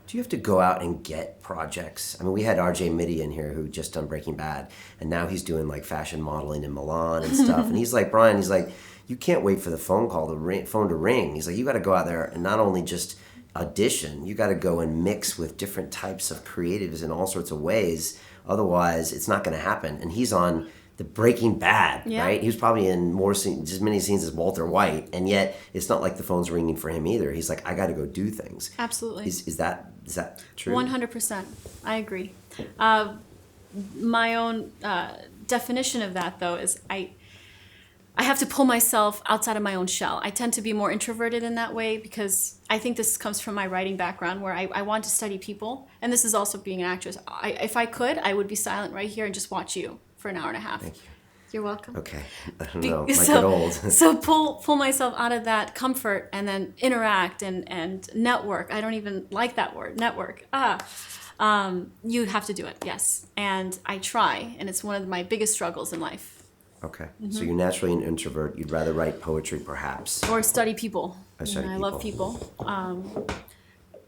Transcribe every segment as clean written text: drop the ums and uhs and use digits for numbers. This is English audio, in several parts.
Do you have to go out and get projects? I mean, we had RJ Mitty in here who just done Breaking Bad, and now he's doing like fashion modeling in Milan and stuff. And he's like, Brian, he's like, you can't wait for the phone to ring. He's like, you got to go out there and not only just audition, you got to go and mix with different types of creatives in all sorts of ways. Otherwise, it's not going to happen. And he's on the Breaking Bad, right? He was probably in just as many scenes as Walter White, and yet it's not like the phone's ringing for him either. He's like, I got to go do things. Absolutely. Is that true? 100%. I agree. My own definition of that, though, is I have to pull myself outside of my own shell. I tend to be more introverted in that way because I think this comes from my writing background where I want to study people. And this is also being an actress. If I could, I would be silent right here and just watch you for an hour and a half. Thank you. You're welcome. Okay. I don't know. Might get old. So pull myself out of that comfort and then interact and network. I don't even like that word, network. You have to do it, yes. And I try, and it's one of my biggest struggles in life. Okay. Mm-hmm. So you're naturally an introvert. You'd rather write poetry, perhaps. Or study people. I love people.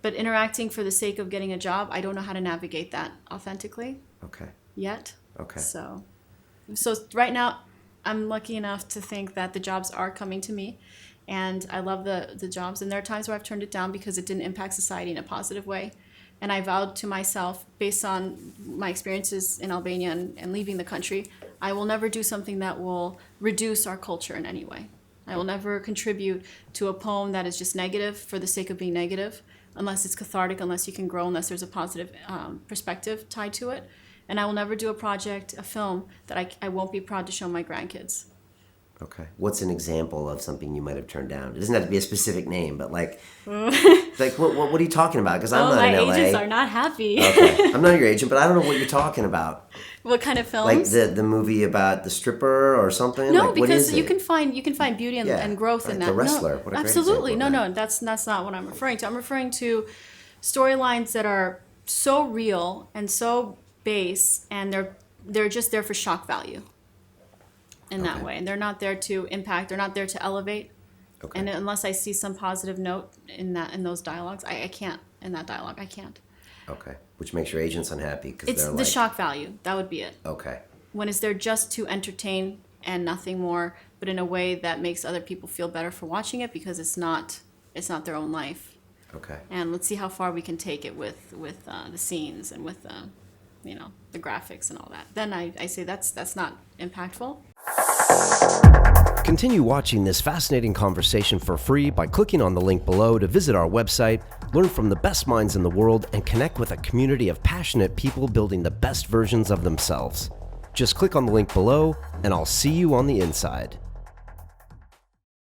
But interacting for the sake of getting a job, I don't know how to navigate that authentically. Okay. Yet. Okay. So right now, I'm lucky enough to think that the jobs are coming to me. And I love the jobs. And there are times where I've turned it down because it didn't impact society in a positive way. And I vowed to myself, based on my experiences in Albania and leaving the country, I will never do something that will reduce our culture in any way. I will never contribute to a poem that is just negative for the sake of being negative, unless it's cathartic, unless you can grow, unless there's a positive perspective tied to it. And I will never do a project, a film, that I won't be proud to show my grandkids. Okay. What's an example of something you might have turned down? It doesn't have to be a specific name, but like what are you talking about? Because I'm not in LA. My agents are not happy. Okay. I'm not your agent, but I don't know what you're talking about. What kind of films? Like the movie about the stripper or something? No, like, because you can find beauty and growth in that. The Wrestler. No, what a great absolutely. example of No, that's not what I'm referring to. I'm referring to storylines that are so real and so base, and they're just there for shock value. In that way, and they're not there to impact. They're not there to elevate. Okay. And unless I see some positive note in those dialogues, I can't. In that dialogue, I can't. Okay, which makes your agents unhappy because it's the shock value. That would be it. Okay. When it's there just to entertain and nothing more, but in a way that makes other people feel better for watching it because it's not their own life. Okay. And let's see how far we can take it with the scenes and with the graphics and all that. Then I say that's not impactful. Continue watching this fascinating conversation for free by clicking on the link below to visit our website, learn from the best minds in the world, and connect with a community of passionate people building the best versions of themselves. Just click on the link below, and I'll see you on the inside.